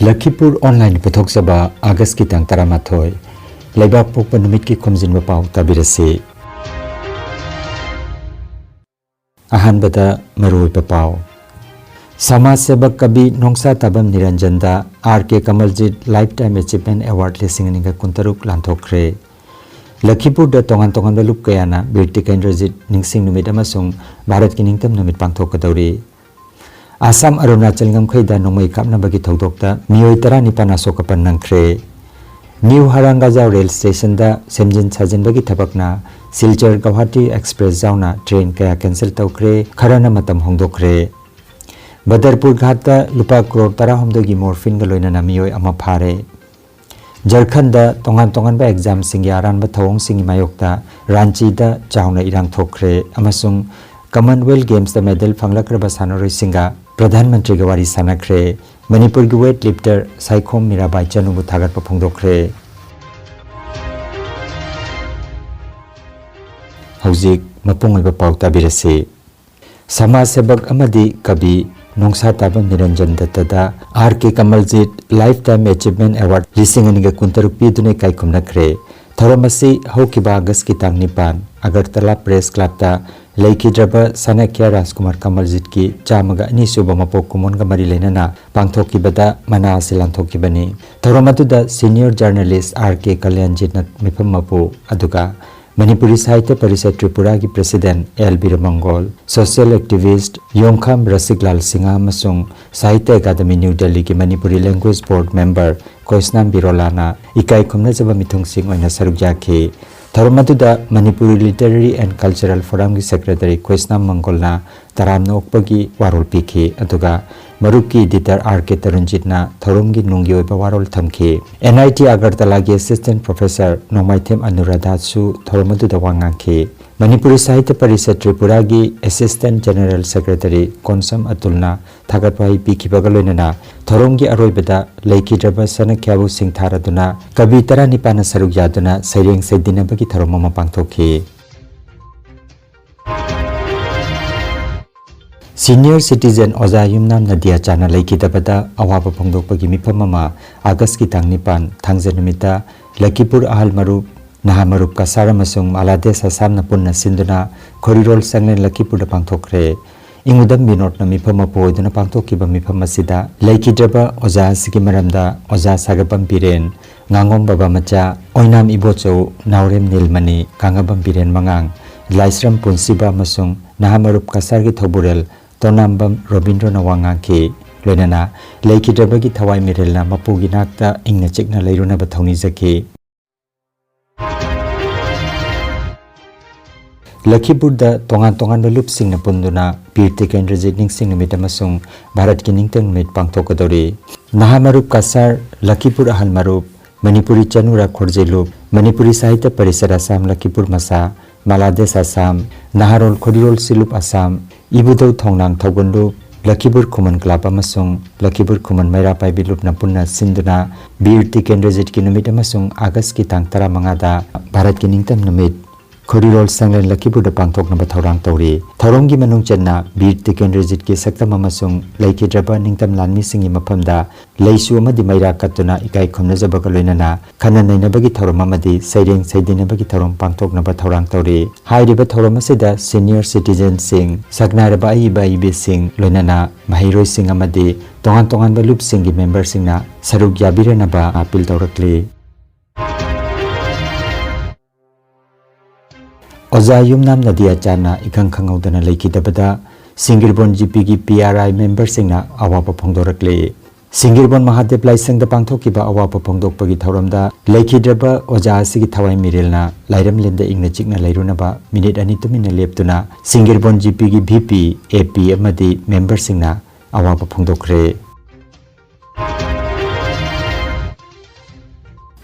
Lakhipur Online Puthokjaba August ki tang 13 Laibak Pokpa Numit ki Khomjinba Pao tabirasi. Ahanbada Maroi Pao Samaj Sebak Kabi Nongsa Tabam Niranjanda R.K. Kamaljit Lifetime Achievement Award Lising Ninga Kuntaruk Lanthokre. Lakhipur da tongan balup kayana Birti Kendrajit Ningsing Numit amasung Bharat ki Ningtam Numit Pangthokadauri. Assam Arunachal Ngamkhaida Nongmai Kapna Bagi Thodokta Miyoi Tara Nipana Sokapan Nangkre. New Harangaja Rail Station da Semjin Sajin Bagi Thabakna Silchar Guwahati Express Jauna train kaya cancel tawkre kharana matam hongdokre. Badarpur Ghat Lupa Crore Tara Homdogi Morphine Galoina Miyoi Ama Phare. Jharkhand da tongan ba exam singi aran ba thawong singi mayokta Ranchi da chauna irang thokre amasung Commonwealth Games da medal phanglakra ba sanaroi singa Pradhan Mantri ga wari sanakre. Manipur gi weight lifter Saikhom Mirabai Chanubu thagat pa phongdokre. Hauzik mapungol ba pau tabirase. Samaj Sebak amadi kabi Nongsa Tabam Niranjan Datta R.K. Kamaljit Lifetime Achievement Award Lising Aniga Kuntaruk Pidune Kaikum Nakre. Thoramasi Hokiba August ki tang 9 Agartala Press Club ta Laikhidraba Sanakya Rajkumar Kamaljit ki chamaga ani suba mapok kumon ga mari lenana pangthokibada mana silanthokibani. Thoramatuda Senior Journalist R.K. Kalyanjit na mifam mapu aduga Manipuri Sahitya Parishad Tripura ki President L.B. Ramangol, Social Activist Yongkham Rasiklal Singha amasung Sahitya Academy New Delhi ki Manipuri Language Board Member Koisnam Birolana ikai khumna jaba mithung sing oina saruk jakhe. Thoramatuda Manipuri Literary and Cultural Forum ki Secretary Koisnam Mangolna taramna okpagi warol pikhe aduga Maruki editor R.K. Tarunjitna Thorumgi Nungi oiba warol thamkhe. NIT Agartala ki Assistant Professor Nongmaithem Anuradha su Thoramatuda wangangkhe. Manipuri Sahitya Parishad Tripura ki Assistant General Secretary Konsam Atulna thagatpai pikhibaga loinana Thorumgi aroibada Laikhidraba Sanakyabu singtharaduna kabi tara nipana saruk yaduna saireng saidinabagi tharomama pangthokhe. Senior Citizen Oza Yumnam Nadia Chana Laikhitabada Awapa Phongdokpagi mifam ama August ki tang 9 Thangja numita Lakhipur Ahal Marup Naha Marup Kasar amasung Malades Assam na punna sinduna Khorirol Sanglen Lakhipur da pangthokre. Ingudam Binot na mifam apoiduna pangthokiba mifam asida Laikhidraba Oza asigi maramda Oza Sagabam Biren Ngangom Baba Macha Oinam Ibocho Naurem Nilmani Kangabam Biren Mangang Laisram Punsiba amasung Naha Marup Kasar ki Thoburel Tonambam Robindro Nawangangke Loinana Laikhidraba ki Thawai Mirelna Mapugi Nakta Ingna Chikna Leiruna Bathoni Zake. Lakhipur da tongan balup sing na punduna Birti Kendrajit Ningsing Numit amasung Bharat ki Ningtam Numit pangthokadori. Naha Marup Kasar Lakhipur Ahal Marup Manipuri Chanura Khorjelup Manipuri Sahitya Parishad Assam Lakhipur Masa Malades Assam Naharol Khorirol Silup Assam Ibudau Thongnang Thogunlup Lakhipur Khuman Club amasung Lakhipur Khuman Maira Paibilup na punna sinduna Birti Kendrajit ki numit amasung August ki tang 15 da Bharat ki Ningtam Numit Khorirol Sanglen Lakhipur da pangthokna ba thorang tawri. Thoronggi manung chenna Birti Kendrajit ki saktam amasung Laikhidraba Ningtam Lanmi singi maphamda leisu amadi maira katuna ikai khomna jabaga loinana khana nainabagi thorom amadi saireng saidinabagi thorom pangthokna ba thorang tawri. Hairiba thorom asida Senior Citizen sing saknaraba ibe sing loinana mahiroi sing amadi tongan ba loop singi member singna saruk yabirana ba appeal tawrakli. Oza Yumnam Nadia Chana Ikang Khangaudana Laikhitabada Singirbon GP ki PRI member singna awapa phongdorakle. Singirbon Mahadev Laisang da pangthokiba awapa phongdokpagi thoramda Laikhidraba Oza asigi thawai mirelna Lairam lenda ingna chikna leirunaba minute ani tumina leptuna Singirbon GP ki VP AP amadi member singna awapa phongdokre.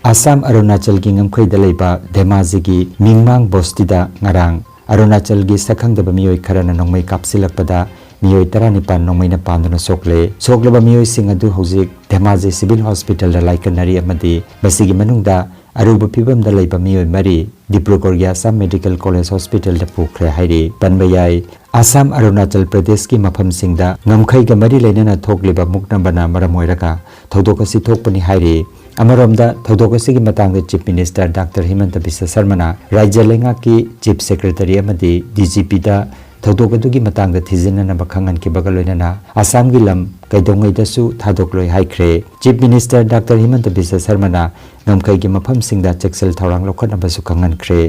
Assam Arunachal ki ngamkhaida leiba Dhemaji ki Mingmang Bostida ngarang Arunachal gi sakhangdaba miyoi kharana nongmai kapsilakpada miyoi 19 nongmai na panduna sokleba miyoi sing adu hojik Dhemaji Civil Hospital da laikanari amadi basigi manungda अरुब फिबम दा लैबा मियोय मरी डिब्रुगढ़ की Assam medical college hospital दा पुखरे हाइरे पनबयाई आसाम अरुणाचल प्रदेश की मफम सिंगदा ngमखै गा मरी लेना थोकलेबा मुक्नबना मरम ओइरगा थौदोक असि थोकपनि हाइरे अमरोमदा थौदोक असि की Matang chief minister doctor Himanta Biswa Sharma राज्य लेंगा की चीफ सेक्रेटरी अमदी डीजीपी दा थौदोक अदुगी मतंग थिजिनना बखंगन के बगल लेना आसाम की लम कैदोंगैदसु थादोकलोय हाइख्रे chief minister doctor Himanta Biswa Sarma ngमखै की मफम सिंगदा चेक्सल थौरांग लखनबसु खंगनख्रे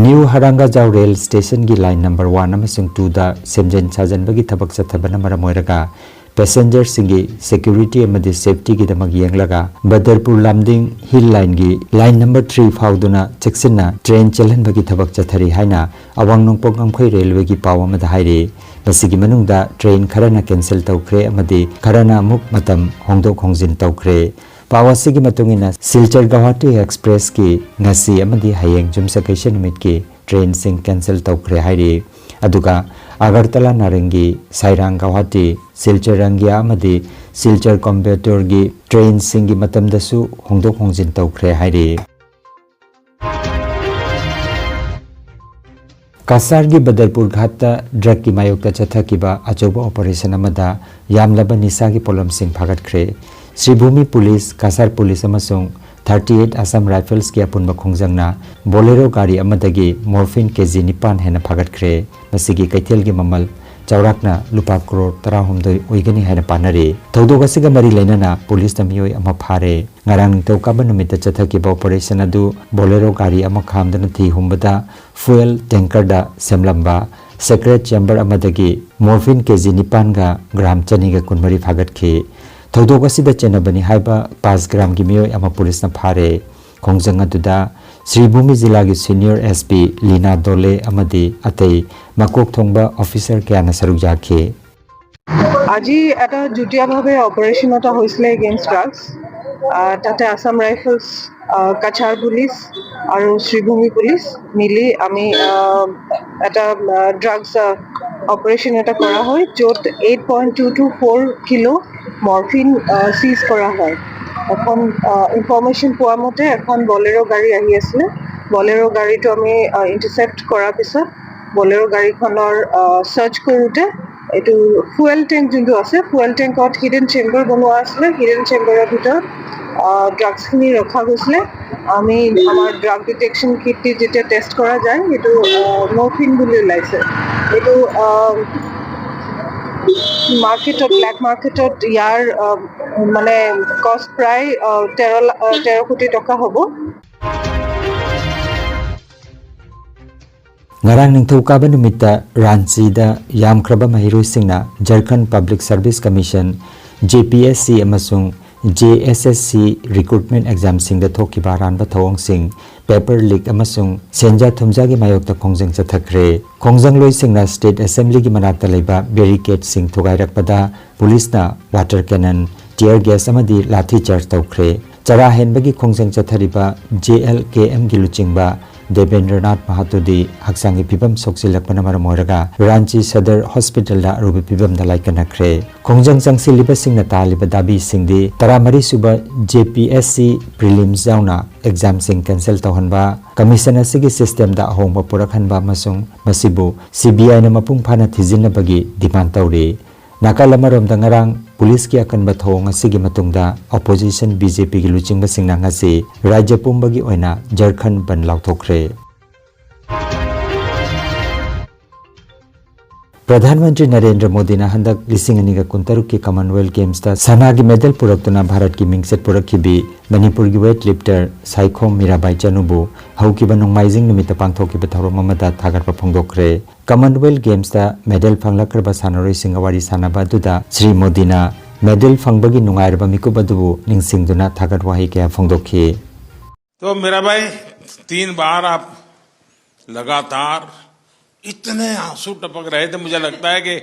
new Harangajao rail station की लाइन नंबर 1 अमसुंग 2 दा सेमजन साजनबगी थबक चथबना मरम ओइरगा पैसेंजर सिंगी सिक्योरिटी अमदी सेफ्टी की दमग येंगलगा बदरपुर लामदिंग हिल लाइन की लाइन नंबर 3 फाउदुना चेक्सिना ट्रेन चलहनबगी थबक चथरी हाइना अवांग नोंगपोक ngमखै रेलवे की पाव अमदा हाइरे बसिगी मनुंगदा ट्रेन खरना कैंसिल तौख्रे अमदी खरना अमुक मतम होंगदोक होंगजिन तौख्रे पावासी की मतुंगिना सिलचर गुवाहाटी एक्सप्रेस की ngasi अमदी हयेंग जुमसकैसे निमित की ट्रेन सिंग कैंसिल तौख्रे हाइरे अदुगा अगरतला नारंगी साइरांग गुवाहाटी सिलचर रंगिया अमदी सिलचर कॉम्बेटोर की ट्रेन सिंग की मतमदसु होंगदोक होंगजिन तौख्रे हाइरे कासार की बदरपुर घाट ड्रग की मायोक्ता चथकीबा अचौबा ऑपरेशन अमदा यामलबा निसा की pollen Singh फागतख्रे Sribhumi police Kasar police अमसुंग 38 Assam rifles की अपुनबा खोंजंगना बोलेरो गाड़ी अमदगी मॉर्फिन केजी 9 हेना फागतख्रे मसिगी कैथेल की ममल चौराकना लुपा करोड़ 13 ओइगनी हेना पानरे थौदोक असिगा मरी लेना पुलिस तमियोय अमा फारे ngarang निंथौकाबा नुमित चथकीबा ऑपरेशन अदु बोलेरो गाड़ी अमा खामदना थी हुंबदा fuel tanker da semlamba secret chamber amadagi morphine kg 9 ga gram chani ga kunmari phagat khi थौदोक असिदा चेनबनी हाइबा 5 ग्राम की मियोय अमा पुलिस ना फारे खोंजंग अदुदा श्रीभूमि जिला की सीनियर एसपी लीना दोले अमदी अतै मकोक थोंबा ऑफिसर क्याना सरुक जाखे আজি এটা জুটিয়াভাৱে অপাৰেশ্যন এটা হৈছিলে এগেইনষ্ট ড্ৰাগছ তাতে আসাম ৰাইফলছ কাছাৰ পুলিচ আৰু শ্ৰীভূমি পুলিচ মিলি আমি এটা ড্ৰাগছ অপাৰেশ্যন এটা কৰা হয় য'ত 8.224 কিলো মৰফিন সিজ কৰা হয় এখন ইনফৰমেশ্যন পোৱা মতে এখন বলেৰো গাড়ী আহি আছিলে বলেৰো গাড়ীটো আমি ইণ্টাৰচেপ্ট কৰাৰ পিছত বলেৰো গাড়ীখনৰ সাৰ্চ কৰোঁতে এটো ফুয়েল ট্যাঙ্ক যোনটো আছে ফুয়েল ট্যাঙ্কত হিডেন চেম্বাৰ বনোৱা আছে হিডেন চেম্বাৰৰ ভিতৰত ড্ৰাগছখিনি ৰখা গৈছিলে আমি আমাৰ ড্ৰাগ ডিটেকশ্যন কিটটি যেতিয়া টেষ্ট কৰা যায় এটো মৰফিন বুলি ওলাইছে এটো মাৰ্কেটত ব্ল্যাক মাৰ্কেটত ইয়াৰ মানে কষ্ট প্ৰায় 13 কোটি টকা হ'ব ngarang ningthaukaaba numitta ranchi da yamkraba mahiroi Jharkhand Public Service Commission JPSC amasung JSSC recruitment exam sing da thokiba ranba thawong sing paper leak amasung senja thumja gi mayokta khongjang chathakre khongjang loi singna state assembly gi manakta leiba barricade sing thogairakpada police na water cannon tear gas amadi lathi charge tawkhre chara henbagi khongjang chathariba JLKM gi luchingba Debendranath महातोदी हक्सांगी फिबम सोक्सिलकपना मरम ओइरगा रांची सदर hospital दा ruby फिबम दा लाइकनख्रे खोंजंग चंगसिलिबा सिंगना तालिबा दाबी सिंगदी 13 सुबा JPSC prelims जाउना exam सिंग cancel तहनबा commission असिगी system दा होंबा पुरखनबा मसुंग मसिबु CBI ना मपुंग फाना थिजिनबगी demand तौरे नाकालमरम दंगरांग police की अकनबा थोंग असिगी मतुंगदा ऑपोजिशन BJP की लुचिंगबा सिंगना ngasi राज्य पुंबगी ओइना झारखंड बन लाउथोख्रे प्रधानमंत्री नरेंद्र मोदी ना हंदक लिसिंग अनिगा कुंतरुक की कॉमनवेल्थ गेम्स ता सना की मेडल पुरक्तुना भारत की मिंगसेट पुरखिबी मणिपुर की वेट लिफ्टर साइखोम मीराबाई चनुबु हौकिबा नोंमाइजिंग निमित्त पांथोकिबा थौरम अमदा थागरपा फोंदोख्रे कॉमनवेल्थ गेम्स ता मेडल फंगलखरबा सानरोई सिंगवारी सानाबा दुदा श्री मोदी ना मेडल फंगबगी नुंगाइरबा मिकुबा दुबु निंगसिंगदुना थागत वाही के फोंदोखि तो मीराबाई 3 बार आप लगातार इतने आंसू टपक रहे थे मुझे लगता है कि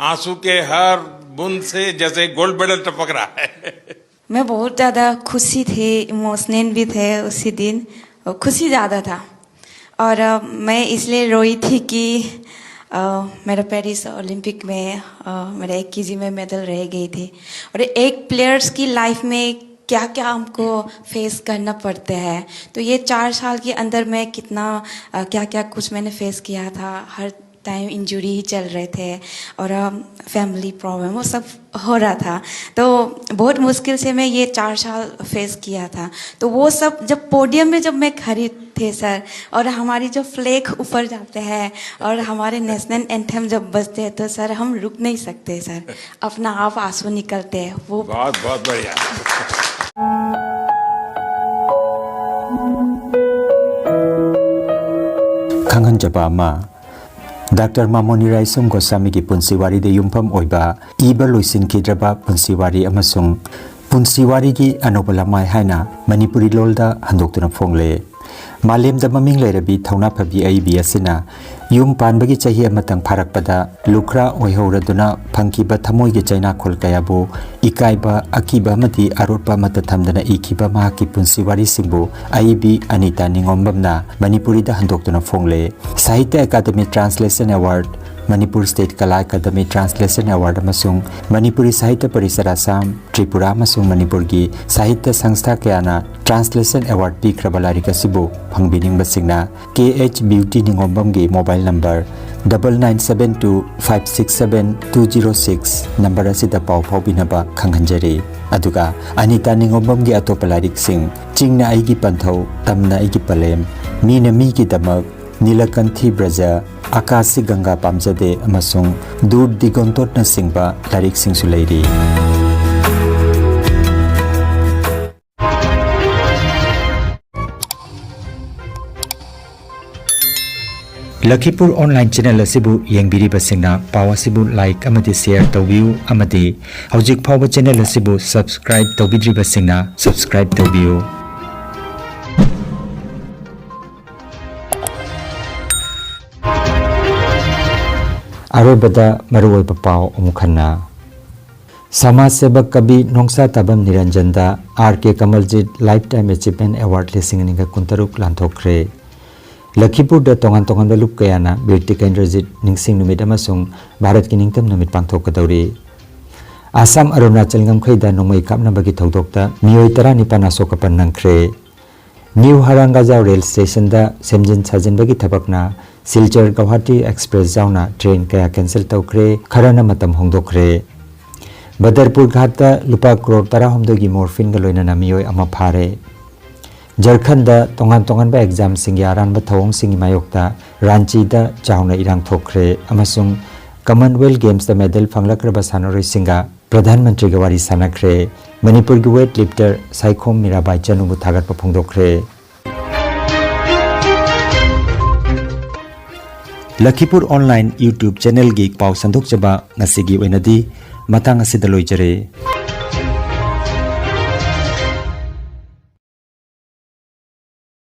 आंसू के हर बूंद से जैसे गोल्ड मेडल टपक रहा है मैं बहुत ज़्यादा खुशी थी इमोशनल भी थे उसी दिन खुशी ज़्यादा था और मैं इसलिए रोई थी कि मेरा पेरिस ओलंपिक में मेरा 1 kg में मेडल रह गई थी। और एक प्लेयर्स की लाइफ में क्या क्या हमको फेस करना पड़ता है, तो ये 4 साल के अंदर में कितना क्या क्या कुछ मैंने फेस किया था। हर टाइम इंजरी ही चल रहे थे और फैमिली प्रॉब्लम वो सब हो रहा था, तो बहुत मुश्किल से मैं ये 4 साल फेस किया था। तो वो सब जब पोडियम में जब मैं खड़ी थे सर, और हमारी जो फ्लैग ऊपर जाते हैं और हमारे नेशनल एंथम जब बजते हैं, तो सर हम रुक नहीं सकते सर, अपना आप आंसू निकलते हैं। वो बहुत बहुत बढ़िया। खांगन जबामा डॉक्टर मामोनी राइसम गोस्वामी की पुंसीवारी दे युमफम ओइबा इबा लोइसिन खिद्रबा पुंसीवारी अमसुंग पुंसीवारी की अनोबलामाय हाइना मणिपुरी लोलदा हंदोक्तुना फोंगले मालेम द ममिंग लेरबी थौना फबी आईबी असिना युम पानबगी चाही अमतंग फारकपदा लुखरा ओइहौरदुना फंकीबा थमोइगे चाइना खोल कयाबो इकाइबा अकीबा मति आरोपा मत थमदना इखिबा माकी पुंसीवारी सिंबो आईबी अनिता निंगोम्बमना मणिपुरी द हंदोक्तुना फोंगले साहित्य अकादमी ट्रांसलेशन अवार्ड मणिपुर स्टेट कला अकादमी ट्रांसलेशन अवार्ड अमसुंग मणिपुरी साहित्य परिषद असम त्रिपुरा अमसुंग मणिपुर की साहित्य संस्था कयाना translation award पीख्रबा लारिक असिबु फंगबिनिंगबसिंगना KH beauty Ningombam की मोबाइल नंबर 9972567206 नंबर असिदा पाव फाउबिनबा खंगहंजरी अदुगा अनिता निंगोम्बम की अतोप लारिक सिंह चिंगना आइगी पंथौ तमना आइगी पलेम मीना मी की दमक नीलकंठी ब्रजा आकाशी गंगा पामजदे अमसुंग दूर दिगोंतोटना सिंगबा लारिक सिंगसु लेरी। लखीपुर ऑनलाइन चैनल असिबु येंबिरिबसिंगना पाव असिबु लाइक अमदि शेयर तौबियु अमदि हौजिक फावबा चैनल असिबु सब्सक्राइब तौबिद्रिबसिंगना सब्सक्राइब तौबियु। अरोबदा मरुओइबा पाव अमुखन्ना समाज सेवक कवि नोंसा तबम निरंजनदा RK Kamaljit lifetime achievement award लिसिंगनिगा कुंतरुक लांथोखरे लखीपुर द तोंगान तोंगान लुप कयाना बिरति केंद्रजीत निंगसिंग नुमित अमसुंग भारत की निंगतम नुमित पांगथोकदौरी आसाम अरुणाचल गमखैदा नोंमै कापनाबगी थौदोकता मियोय 19 अशोकपन नंख्रे न्यू हरांगाजाव रेल स्टेशन दा सेमजिन साजिनबगी थबकना सिलचर गुवाहाटी एक्सप्रेस जाउना ट्रेन कया कैंसिल तौख्रे खरना मतम होंदोखरे बदरपुर घाट लुपा करोड़ 13 की मोरफिन गलोइना मियोय अमा फारे झारखंड तोंगान तोंगान बा एग्जाम सिंग यारान बा थवोंग सिंग मायोक्ता रांची दा चाउना इरांग थोखरे अमसुंग कॉमनवेल्थ गेम्स दा मेडल फंगलक्रबा सानोरै सिंगा प्रधानमंत्री गवारी सानख्रे मणिपुर की वेट लिफ्टर साइखोम मीराबाई चनुबु थागतपा फोंदोखरे लखीपुर ऑनलाइन यूट्यूब चैनल की पाव संदोकचबा ngasi gi oinadi matang asida loijare।